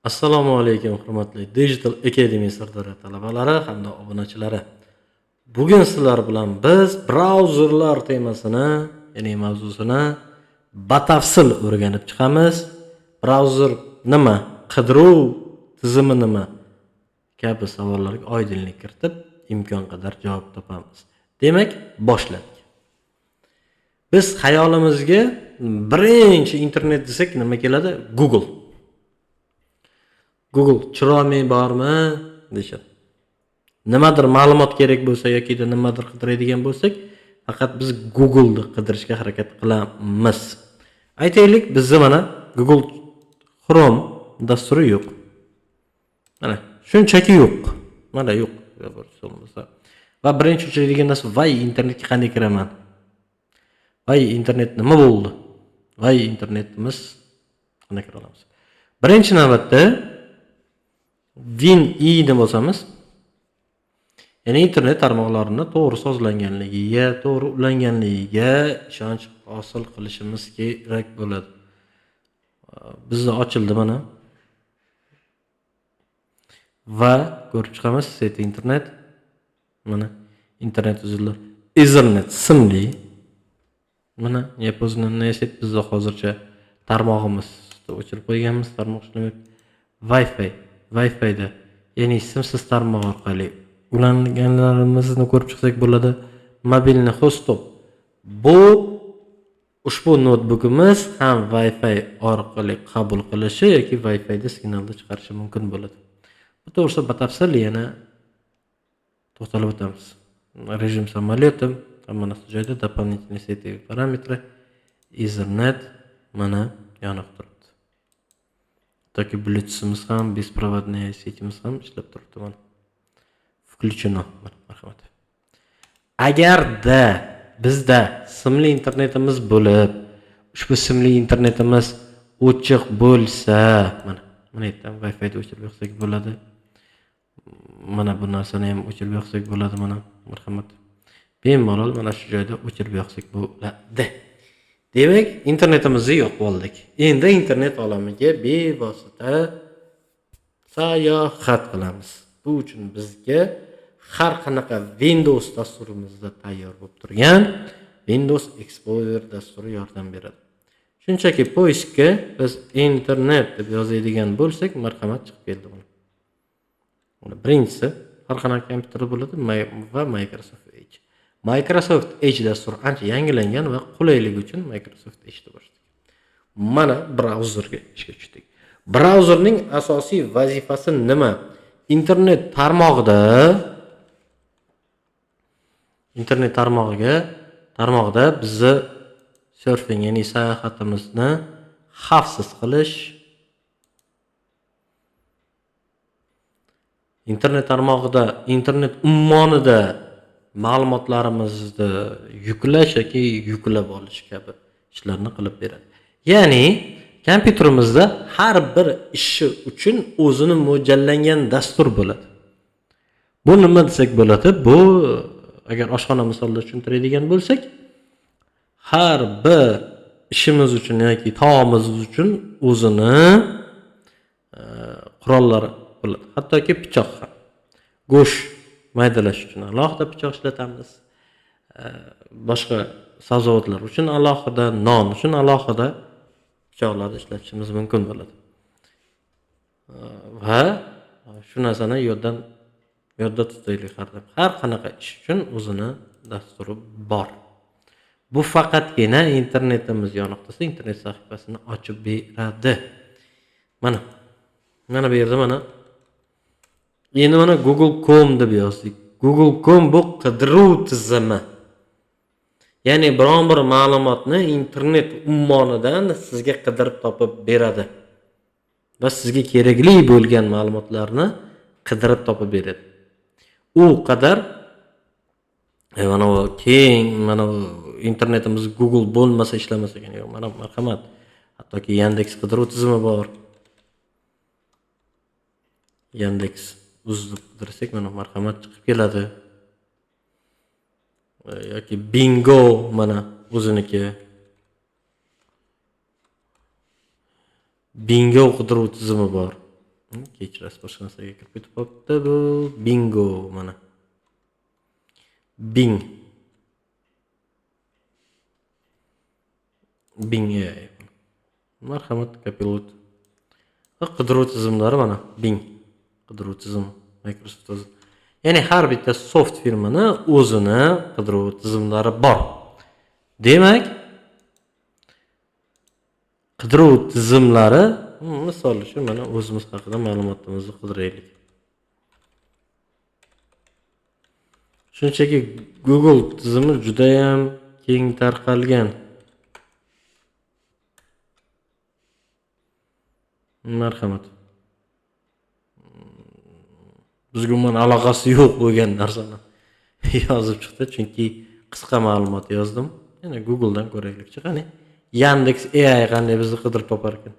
Assalomu alaykum hurmatli Digital Academy Sirdaryo talabalari hamda obunachilari. Bugun sizlar bilan biz brauzerlar temasini, ya'ni mavzusini batafsil o'rganib chiqamiz. Brauzer nima, qidiruv tizimi nima kabi savollarga oydinlik kiritib, imkon qadar javob topamiz. Demak, boshladik. Biz xayolimizga birinchi internet desak nima keladi? Google chiroymi bormi deyishadi. Nimadir ma'lumot kerak bo'lsa yoki nimadir qidiradigan bo'lsak, faqat biz Google'ni qidirishga harakat qilamiz. Aytaylik, bizda mana Google Chrome dasturi yo'q. Mana shunchaki yo'q. Mana yo'q. Va birinchi uchraydigan narsa, voy internetga qanday kiraman? Voy internet nima bo'ldi? Voy internetimiz qanday kira olamiz? Birinchi navbatda WinI ni bosamiz. Ya'ni internet tarmoqlarini to'g'ri sozlanganligiga, to'g'ri ulanganligiga ishonch hosil qilishimiz kerak bo'ladi. Bizda ochildi mana. Va ko'rib chiqamiz, set internet. Mana internet uzillar. Ethernet simli. Mana yapozini neset bizda hozircha tarmog'imizni o'chirib qo'yganmiz, tarmoq ishlamayapti. Wi-Fi da, ya'ni simsiz tarmoq orqali ulanganlarimizni ko'rib chiqsak bo'ladi. Mobilni hostop. Bu ushbu notebookimiz ham Wi-Fi orqali qabul qilishi yoki Wi-Fi da signalni chiqarishi mumkin bo'ladi. Bu to'g'risida batafsil yana to'xtalib o'tamiz. Rejim samolyotim, hamma narsa joyida, дополнительные сетевые параметры, Ethernet mana yonib turibdi. Toki Bluetooth'imiz ham, беспроводный setimiz ham ishlab turibdi mana. Включено. Marhamat. Agarda bizda simli internetimiz bo'lib, ushbu simli internetimiz o'chiq bo'lsa, mana aytdim, Wi-Fi da o'chirib yo'qsak bo'ladi. Mana bu narsani ham o'chirib yo'qsak bo'ladi mana. Marhamat. Bemalol mana shu joyda o'chirib yo'qsak bo'ladi. Demak, internetimizni yo'q oldik. Endi internet olamiga bevosita sayohat qilamiz. Bu uchun bizga har qanaqa Windows dasturimizda tayyor bo'lib turgan Windows Explorer dasturi yordam beradi. Shunchaki poiskka biz internet deb yozadigan bo'lsak, marhamat chiqib keldi buni. Birinchisi har qanaqa kompyuterda bo'ladi va Microsoft Edge. Microsoft Edge dasturi ancha yangilangan va qulayligi uchun Microsoft Edge deb boshladik. Mana brauzerga ishga tushdik. Brauzerning asosiy vazifasi nima? Internet tarmog'ida bizni surfing, ya'ni sayohatimizni xavfsiz qilish, internet tarmog'ida, internet ummonida ma'lumotlarimizni yuklash yoki yuklab olish kabi ishlarni qilib beradi. Ya'ni kompyuterimizda har bir ishi uchun o'zini mo'ljallangan dastur bo'ladi. Bu nima desak bo'ladi? Bu agar oshxona misolida tushuntiradigan bo'lsak, har bir ishimiz uchun yoki taomimiz uchun o'zini qurollari bo'ladi. Hattoki pichoq ham. Go'sht maydalash uchun alohida pichoq ishlatamiz. Boshqa sabzavotlar uchun alohida, non uchun alohida pichoqlarni ishlatishimiz mumkin bo'ladi. Va shu narsani yodda tutaylik har doim. Har qanaqa ish uchun o'zini dasturi bor. Bu faqatgina internetimiz yoniqtisa internet sahifasini ochib beradi. Mana bu yerda mana. Endi mana Google.com deb yozdik. Google.com bu qidiruv tizimi. Ya'ni biron bir ma'lumotni internet ummonidan sizga qidirib topib beradi. Va sizga kerakli bo'lgan ma'lumotlarni qidirib topib beradi. U qadar mana keng, mana internetimiz Google bo'lmasa ishlamasa ekan. Yo'q, mana marhamat. Hattoki Yandex qidiruv tizimi bor. Yandex uzib qidirsak mana marhamat chiqib keladi. Yoki Bingo mana o'ziniki. Bingo qidiruv tizimi bor. Kechirasiz, boshqa narsaga kirib ketib qolibdi. Bu bingo mana. Bing. Bing AI. Marhamat, Copilot. Qidiruv tizimlari mana Bing. Qidiruv tizimi Microsoft o'zi. Ya'ni har bitta soft firmani o'zini qidiruv tizimlari bor. Demak, qidiruv tizimlari, misol uchun mana o'zimiz haqida ma'lumotlarimizni qidiraylik. Shunchaki Google tizimi juda ham keng tarqalgan. Marhamat. Bizga umuman aloqasi yo'q bo'lgan narsani yozib chiqdi, chunki qisqa ma'lumot yozdim. Yana Google dan ko'raylikchi, qani Yandex AI qanday bizni qidirib topar ekan?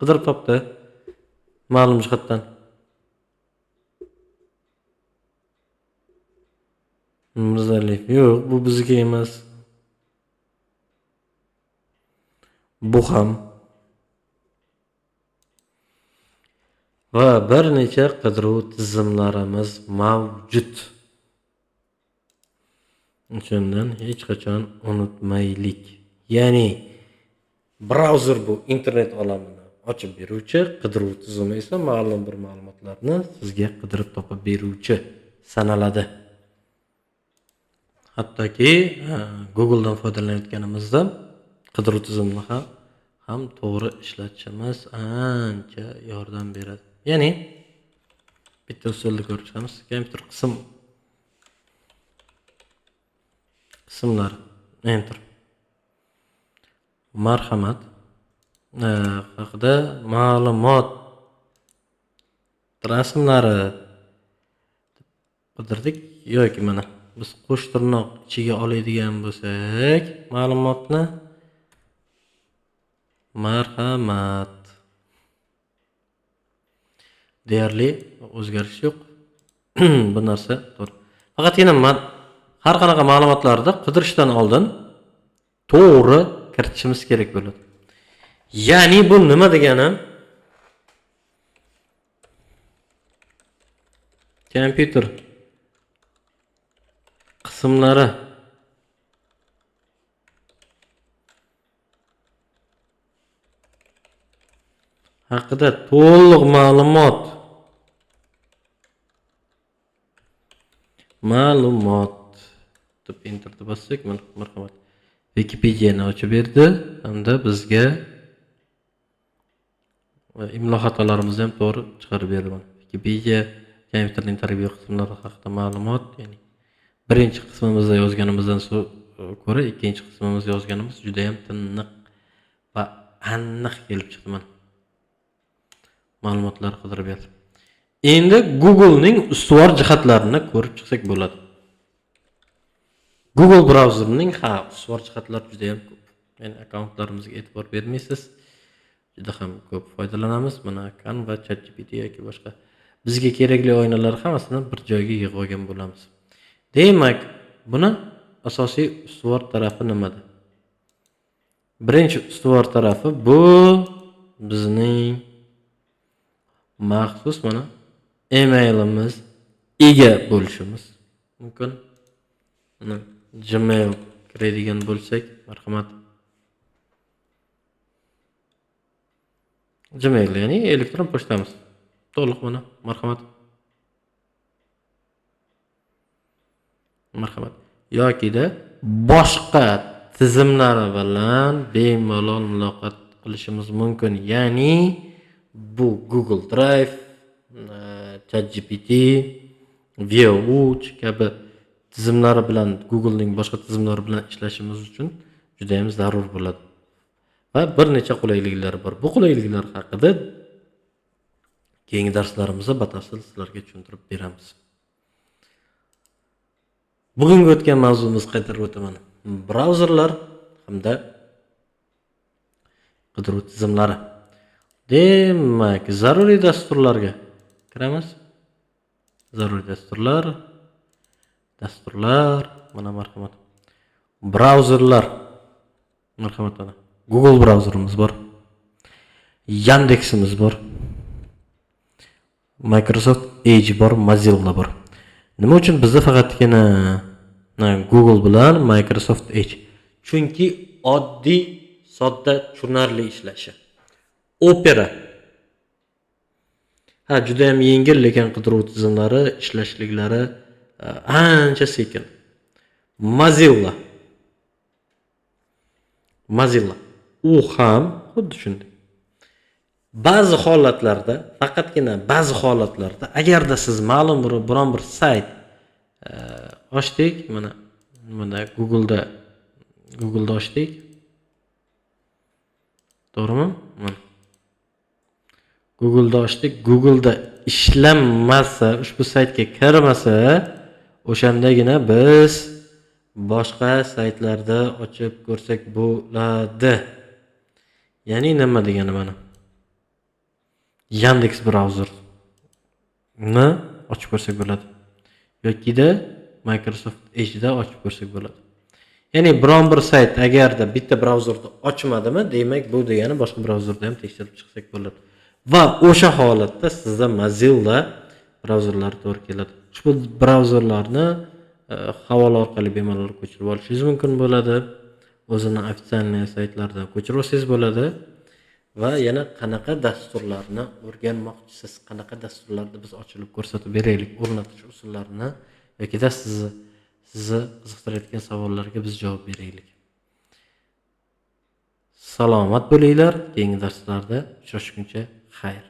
Qidirib topdi. Ma'lum jihatdan. Mirzaliyev yo'q, bu bizga emas. Bu ham va bir necha qidiruv tizimlarimiz mavjud. Shundan hech qachon unutmaylik. Ya'ni brauzer bu internet olamini ochib beruvchi, qidiruv tizimi esa ma'lum bir ma'lumotlarni sizga qidirib topib beruvchi sanaladi. Hattoki Google dan foydalanayotganimizda qidiruv tizimini ham to'g'ri ishlatishimiz ancha yordam beradi. Ya'ni bitta usulni ko'rib chiqamiz. Kompyuter qismlar enter. Marhamat haqida ma'lumot rasmlari qidirdik yoki mana biz qo'sh tirnoq ichiga oladigan bo'lsak ma'lumotni, marhamat, deyarli o'zgarish yo'q. Bu narsa to'g'ri. Faqatgina har qanaqa ma'lumotlarni qidirishdan oldin to'g'ri kiritishimiz kerak bo'ladi. Ya'ni bu nima degani? Kompyuter qismlari haqida to'liq ma'lumot deb enterni bossak, marhamat, Wikipedia'ni ochib berdi hamda bizga imlo xatolarimizni ham to'g'ri chiqarib berdi. Wikipedia kompyuterning tarbiya qismlari haqida ma'lumot, ya'ni birinchi qismimizda yozganimizdan ko'ra ikkinchi qismimizda yozganimiz juda ham tiniq va aniq kelib chiqdi. Ma'lumotlar qidirib berdi. Endi Google'ning ustuvor jihatlarini ko'rib chiqsak bo'ladi. Google brauzerining ustuvor jihatlari juda ham ko'p. Ya'ni akkauntlarimizga e'tibor bermaysiz. Juda ham ko'p foydalanamiz. Mana Canva, ChatGPT yoki boshqa bizga kerakli oynalar hammasini bir joyga yig'ib olgan bo'lamiz. Demak, buni asosiy ustuvor tarafi nimada? Birinchi ustuvor tarafi bu bizning maxsus mana emailimiz ega bo'lishimiz mumkin. Mana Gmail kiradigan bo'lsak, marhamat. Gmail ya'ni elektron pochtamiz. To'liq mana, marhamat. Marhamat. Yoki-da boshqa tizimlari bilan bemalol muloqot qilishimiz mumkin. Ya'ni bu Google Drive, ChatGPT, ViaWatch kabi tizimlari bilan, Google'ning boshqa tizimlari bilan ishlashimiz uchun juda ham zarur bo'ladi. Va bir necha qulayliklari bor. Bu qulayliklar haqida keyingi darslarimizda batafsil sizlarga tushuntirib beramiz. Bugungi o'tgan mavzumiz qaytarib o'taman. Brauzerlar hamda qidiruv tizimlari. Demak, zaruriy dasturlarga kiramiz. Zaruriy dasturlar, mana marhamat. Brauzerlar. Marhamat mana. Google brauzerimiz bor. Yandex'imiz bor. Microsoft Edge bor, Mozilla bor. Nima uchun bizda faqatgina Google bilan Microsoft Edge? Chunki oddiy, sodda, tushunarli ishlashi. Opera juda ham yengil, lekin qidiruv tizimlari ishlashliklari ancha sekin. Mozilla u ham xuddi shunday. Ba'zi holatlarda, faqatgina ba'zi holatlarda, agarda siz ma'lum biron bir sayt ochdik, mana Google'da ochdik. To'g'rimi? Mana Google'da ochdik. Google'da ishlanmasa, ushbu saytga kirmasa, o'shandagina biz boshqa saytlarda ochib ko'rsak bo'ladi. Ya'ni nima degani mana? Yandex browserni ochib ko'rsak bo'ladi. Yokida Microsoft Edge'da ochib ko'rsak bo'ladi. Ya'ni biron bir sayt agarda bitta brauzerda ochmadimi, demak bu degani boshqa brauzerda ham tekshirib chiqsak bo'ladi. Va o'sha holatda sizda Mozilla brauzerlari to'g'ri keladi. Ushbu brauzerlarni havola orqali bemalol ko'chirib olishingiz mumkin bo'ladi. O'zini ofitsialniy saytlardan ko'chirib olsangiz bo'ladi. Va yana qanaqa dasturlarni o'rganmoqchisiz, qanaqa dasturlarni biz ochilib ko'rsatib beraylik, o'rnatish usullarini yokida sizni qiziqtirayotgan savollarga biz javob beraylik. Salomat bo'linglar, keyingi darslarda uchrashguncha xayr.